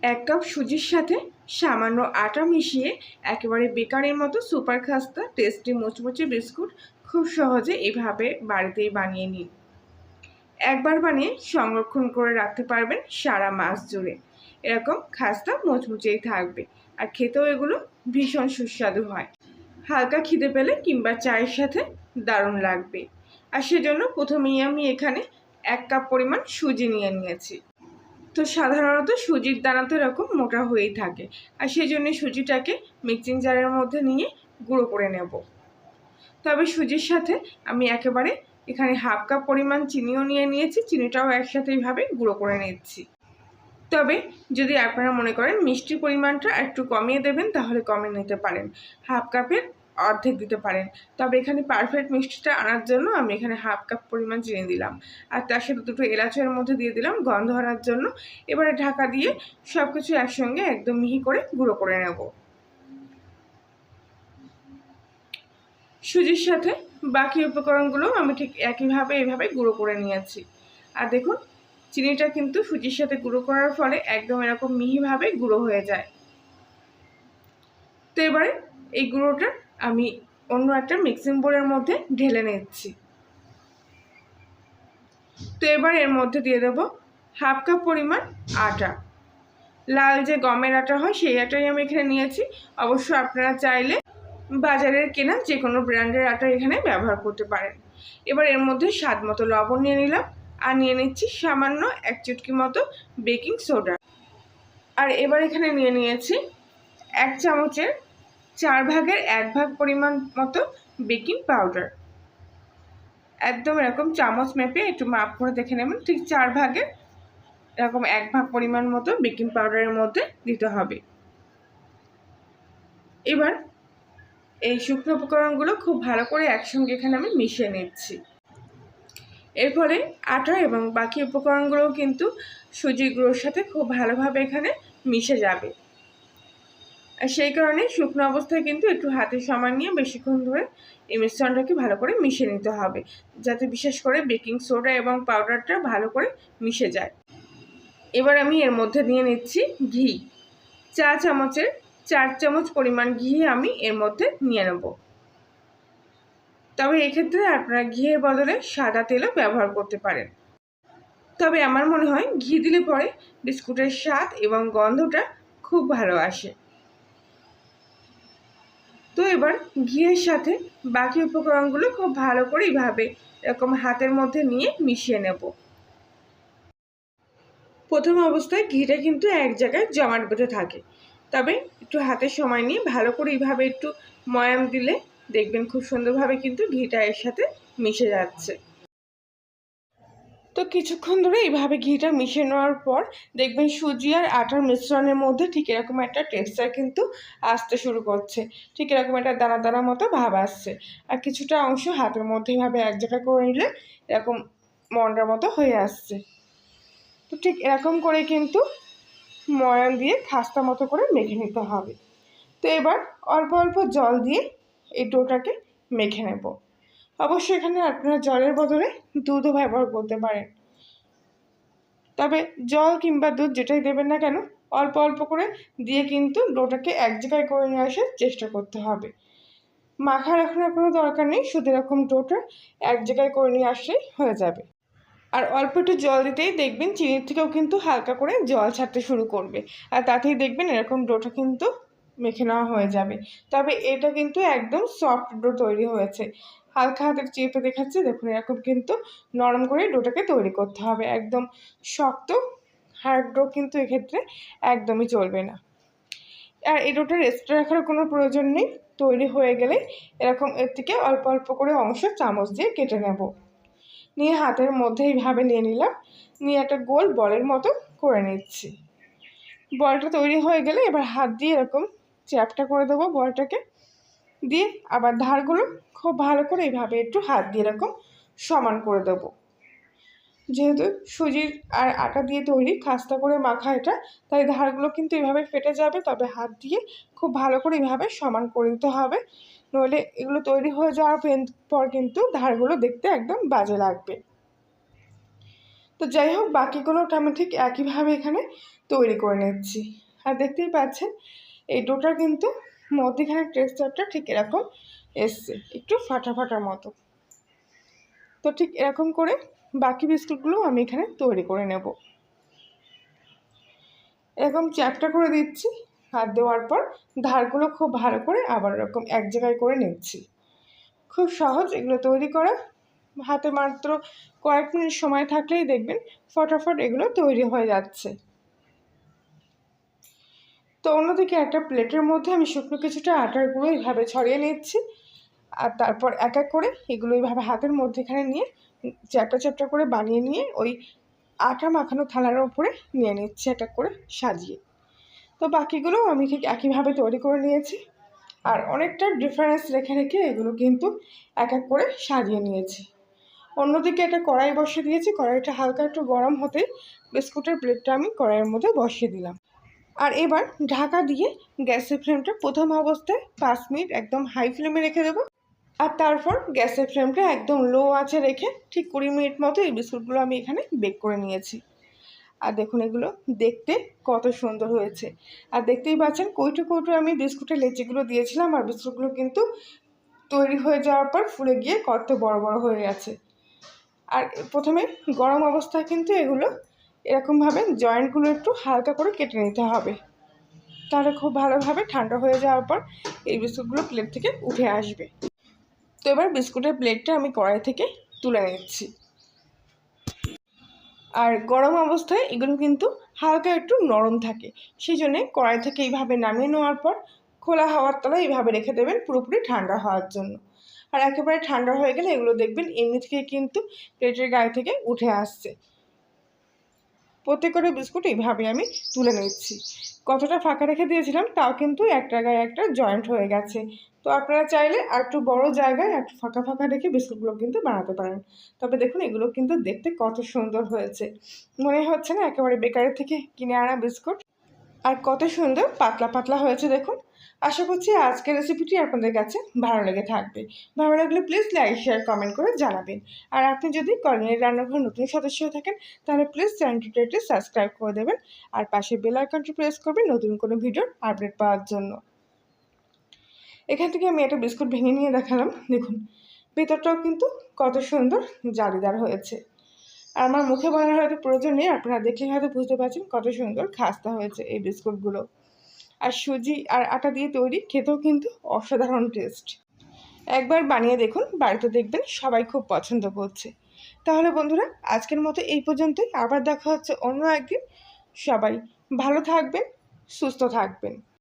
এক কাপ সুজির সাথে সামান্য আটা মিশিয়ে একেবারে বেকারির মতো সুপার খাস্তা টেস্টি মুচমুচে বিস্কুট খুব সহজে এভাবে বাড়িতেই বানিয়ে নিন। একবার বানিয়ে সংরক্ষণ করে রাখতে পারবেন সারা মাস জুড়ে। এরকম খাস্তা মুচমুচেই থাকবে আর খেতেও এগুলো ভীষণ সুস্বাদু হয়। হালকা খিদে পেলে কিংবা চায়ের সাথে দারুণ লাগবে। আর সেজন্য প্রথমেই আমি এখানে 1 কাপ পরিমাণ সুজি নিয়েছি। তো সাধারণত সুজির দানা তো এরকম মোটা হয়েই থাকে, আর সেই জন্য সুজিটাকে মিক্সিং জারের মধ্যে নিয়ে গুঁড়ো করে নেব। তবে সুজির সাথে আমি একেবারে এখানে 1/2 কাপ পরিমাণ চিনিও নিয়েছি, চিনিটাও একসাথে এইভাবে গুঁড়ো করে নিচ্ছি। তবে যদি আপনারা মনে করেন মিষ্টির পরিমাণটা একটু কমিয়ে দেবেন তাহলে কমিয়ে নিতে পারেন, 1/2 কাপের অর্ধেক দিতে পারেন। তবে এখানে পারফেক্ট মিষ্টিটা আনার জন্য আমি এখানে 1/2 কাপ পরিমাণ চিনি দিলাম, আর তার সাথে 2টো এলাচের মধ্যে দিয়ে দিলাম গন্ধ আনার জন্য। এবারে ঢাকা দিয়ে সব কিছু একসঙ্গে একদম মিহি করে গুঁড়ো করে নেব। সুজির সাথে বাকি উপকরণগুলো আমি ঠিক একইভাবে এভাবে গুঁড়ো করে নিয়েছি। আর দেখুন, চিনিটা কিন্তু সুজির সাথে গুঁড়ো করার ফলে একদম এরকম মিহিভাবে গুঁড়ো হয়ে যায়। তো এবারে এই গুঁড়োটা আমি অন্য একটা মিক্সিং বোলের মধ্যে ঢেলে নিচ্ছি। তো এবার এর মধ্যে দিয়ে দেব 1/2 কাপ পরিমাণ আটা। লাল যে গমের আটা হয় সেই আটাই আমি এখানে নিয়েছি। অবশ্য আপনারা চাইলে বাজারের কেনা যে কোনো ব্র্যান্ডের আটা এখানে ব্যবহার করতে পারেন। এবার এর মধ্যে স্বাদ মতো লবণ নিয়ে নিলাম, আর নিয়ে নিচ্ছি সামান্য 1 চুটকি মতো বেকিং সোডা। আর এবার এখানে নিয়ে নিয়েছি 1 চামচের 4 ভাগের 1 ভাগ পরিমাণ মতো বেকিং পাউডার। একদম এরকম চামচ মেপে একটু মাপ করে দেখে নেবেন, ঠিক 4 ভাগের এরকম 1 ভাগ পরিমাণ মতো বেকিং পাউডারের মধ্যে দিতে হবে। এবার এই শুকনো উপকরণগুলো খুব ভালো করে একসঙ্গে এখানে আমি মিশিয়ে নিচ্ছি। এর ফলে আটা এবং বাকি উপকরণগুলোও কিন্তু সুজির গুঁড়োর সাথে খুব ভালোভাবে এখানে মিশে যাবে। আর সেই কারণে শুকনো অবস্থায় কিন্তু একটু হাতে সময় নিয়ে বেশিক্ষণ ধরে এই মিশ্রণটাকে ভালো করে মিশিয়ে নিতে হবে, যাতে বিশেষ করে বেকিং সোডা এবং পাউডারটা ভালো করে মিশে যায়। এবার আমি এর মধ্যে নিয়ে নিচ্ছি ঘি। 4 চামচের 4 চামচ পরিমাণ ঘি আমি এর মধ্যে নিয়ে নেব। তবে এক্ষেত্রে আপনারা ঘিয়ের বদলে সাদা তেলও ব্যবহার করতে পারেন। তবে আমার মনে হয় ঘি দিলে পরে বিস্কুটের স্বাদ এবং গন্ধটা খুব ভালো আসে। তো এবার ঘিয়ের সাথে বাকি উপকরণগুলো খুব ভালো করে এইভাবে এরকম হাতের মধ্যে নিয়ে মিশিয়ে নেব। প্রথম অবস্থায় ঘিটা কিন্তু এক জায়গায় জমাট বেঁধে থাকে, তবে একটু হাতে সময় নিয়ে ভালো করে এইভাবে একটু ময়াম দিলে দেখবেন খুব সুন্দরভাবে কিন্তু ঘিটা এর সাথে মিশে যাচ্ছে। তো কিছুক্ষণ ধরে এইভাবে ঘিটা মিশিয়ে নেওয়ার পর দেখবেন সুজি আর আটার মিশ্রণের মধ্যে ঠিক এরকম একটা টেক্সচার কিন্তু আসতে শুরু করছে, ঠিক এরকম একটা দানা দানা মতো ভাব আসছে। আর কিছুটা অংশ হাতের মধ্যে এইভাবে এক জায়গায় করে নিলে এরকম মন্ডার মতো হয়ে আসছে। তো ঠিক এরকম করে কিন্তু ময়ান দিয়ে খাস্তা মতো করে মেখে নিতে হবে। তো এবার অল্প অল্প জল দিয়ে এই ডোটাকে মেখে নেব। অবশ্যই এখানে আপনারা জলের বদলে দুধও ব্যবহার করতে পারেন, তবে জল কিংবা দুধ যেটাই দেবেন না কেন অল্প অল্প করে দিয়ে কিন্তু ডোটাকে এক জায়গায় করে নিয়ে আসার চেষ্টা করতে হবে। মাখা রাখার কোনো দরকার নেই, শুধু এরকম ডোটা এক জায়গায় করে নিয়ে আসলেই হয়ে যাবে। আর অল্প একটু জল দিতেই দেখবেন চিনির থেকেও কিন্তু হালকা করে জল ছাড়তে শুরু করবে, আর তাতেই দেখবেন এরকম ডোটা কিন্তু মেখে নেওয়া হয়ে যাবে। তবে এটা কিন্তু একদম সফট ডো তৈরি হয়েছে। হালকা হাতে চেপে দেখাচ্ছে, দেখুন এরকম কিন্তু নরম করে ডোটাকে তৈরি করতে হবে। একদম শক্ত হার্ড ডো কিন্তু এক্ষেত্রে একদমই চলবে না। আর এই ডোটা রেস্টে রাখার কোনো প্রয়োজন নেই। তৈরি হয়ে গেলে এরকম এর থেকে অল্প অল্প করে অংশ চামচ দিয়ে কেটে নেব। নিয়ে হাতের মধ্যে এইভাবে নিয়ে নিলাম, নিয়ে একটা গোল বলের মতো করে নিচ্ছি। বলটা তৈরি হয়ে গেলে এবার হাত দিয়ে এরকম চ্যাপটা করে দেবো বলটাকে, দিয়ে আবার ধারগুলো খুব ভালো করে এইভাবে একটু হাত দিয়ে এরকম সমান করে দেবো। যেহেতু সুজির আর আটা দিয়ে তৈরি খাস্তা করে মাখা এটা, তাই ধারগুলো কিন্তু এইভাবে ফেটে যাবে। তবে হাত দিয়ে খুব ভালো করে এইভাবে সমান করে দিতে হবে, নইলে এগুলো তৈরি হয়ে যাওয়ার পর কিন্তু ধারগুলো দেখতে একদম বাজে লাগবে। তো যাই হোক, বাকিগুলো আমি ঠিক একইভাবে এখানে তৈরি করে নিচ্ছি। আর দেখতেই পাচ্ছেন এই ডোটার কিন্তু মধ্যেখানে টেক্সচারটা ঠিক এরকম এসছে, একটু ফাটা ফাটার মতো। তো ঠিক এরকম করে বাকি বিস্কুটগুলো আমি এখানে তৈরি করে নেব। এরকম চ্যাপটা করে দিচ্ছি, হাত দেওয়ার পর ধারগুলো খুব ভালো করে আবার এরকম এক জায়গায় করে নিচ্ছি। খুব সহজ এগুলো তৈরি করা, হাতে মাত্র কয়েক মিনিট সময় থাকলেই দেখবেন ফটাফট এগুলো তৈরি হয়ে যাচ্ছে। তো অন্যদিকে একটা প্লেটের মধ্যে আমি শুকনো কিছুটা আটার গুঁড়ো এইভাবে ছড়িয়ে নিচ্ছি, আর তারপর এক এক করে এগুলো এইভাবে হাতের মধ্যেখানে নিয়ে চ্যাপটা চ্যাপটা করে বানিয়ে নিয়ে ওই আটা মাখানো থালার ওপরে নিয়ে নিচ্ছি এক এক করে সাজিয়ে। তো বাকিগুলো আমি ঠিক একইভাবে তৈরি করে নিয়েছি, আর অনেকটা ডিফারেন্স রেখে রেখে এগুলো কিন্তু এক এক করে সাজিয়ে নিয়েছি। অন্যদিকে একটা কড়াই বসিয়ে দিয়েছি, কড়াইটা হালকা একটু গরম হতেই বিস্কুটের প্লেটটা আমি কড়াইয়ের মধ্যে বসিয়ে দিলাম। আর এবার ঢাকা দিয়ে গ্যাসের ফ্লেমটা প্রথম অবস্থায় 5 মিনিট একদম হাই ফ্লেমে রেখে দেবো, আর তারপর গ্যাসের ফ্লেমটা একদম লো আঁচে রেখে ঠিক 20 মিনিট মতো এই বিস্কুটগুলো আমি এখানে বেক করে নিয়েছি। আর দেখুন এগুলো দেখতে কত সুন্দর হয়েছে। আর দেখতেই পাচ্ছেন কৌটো কৌটো আমি বিস্কুটের লেচিগুলো দিয়েছিলাম, আর বিস্কুটগুলো কিন্তু তৈরি হয়ে যাওয়ার পর ফুলে গিয়ে কত বড় বড় হয়ে গেছে। আর প্রথমে গরম অবস্থায় কিন্তু এগুলো এরকমভাবে জয়েন্টগুলো একটু হালকা করে কেটে নিতে হবে, তাহলে খুব ভালোভাবে ঠান্ডা হয়ে যাওয়ার পর এই বিস্কুটগুলো প্লেট থেকে উঠে আসবে। তো এবার বিস্কুটের প্লেটটা আমি কড়াই থেকে তুলে নিচ্ছি। আর গরম অবস্থায় এগুলো কিন্তু হালকা একটু নরম থাকে, সেই জন্যে কড়াই থেকে এইভাবে নামিয়ে নেওয়ার পর খোলা হাওয়ার তলায় এইভাবে রেখে দেবেন পুরোপুরি ঠান্ডা হওয়ার জন্য। আর একেবারে ঠান্ডা হয়ে গেলে এগুলো দেখবেন এমনি থেকে কিন্তু প্লেটের গায়ে থেকে উঠে আসছে। প্রত্যেকটা বিস্কুট এইভাবে আমি তুলে নিচ্ছি। কতটা ফাঁকা রেখে দিয়েছিলাম তাও কিন্তু একটা গায়ে একটা জয়েন্ট হয়ে গেছে। তো আপনারা চাইলে আর একটু বড় জায়গায় একটু ফাঁকা ফাঁকা রেখে বিস্কুটগুলো কিন্তু বানাতে পারেন। তবে দেখুন এগুলো কিন্তু দেখতে কত সুন্দর হয়েছে, মনে হচ্ছে না একেবারে বেকারি থেকে কিনে আনা বিস্কুট। আর কত সুন্দর পাতলা পাতলা হয়েছে দেখুন। আশা করছি আজকের রেসিপিটি আপনাদের কাছে ভালো লেগে থাকবে। ভালো লাগলে প্লিজ লাইক শেয়ার কমেন্ট করে জানাবেন। আর আপনি যদি কর্নেল রান্নাঘর নতুন সদস্য হয়ে থাকেন তাহলে প্লিজ চ্যানেলটি সাবস্ক্রাইব করে দেবেন, আর পাশে বেল আইকনটি প্রেস করবেন নতুন কোনো ভিডিওর আপডেট পাওয়ার জন্য। এখান থেকে আমি একটা বিস্কুট ভেঙে নিয়ে দেখালাম, দেখুন ভেতরটাও কিন্তু কত সুন্দর জালিদার হয়েছে। আর আমার মুখে বলার হয়তো প্রয়োজন নেই, আপনারা দেখলে হয়তো বুঝতে পারছেন কত সুন্দর খাস্তা হয়েছে এই বিস্কুটগুলো। আর সুজি আর আটা দিয়ে তৈরি, খেতেও কিন্তু অসাধারণ টেস্ট। একবার বানিয়ে দেখুন, বাড়িতে দেখবেন সবাই খুব পছন্দ করছে। তাহলে বন্ধুরা আজকের মতো এই পর্যন্তই, আবার দেখা হচ্ছে অন্য একদিন। সবাই ভালো থাকবেন, সুস্থ থাকবেন।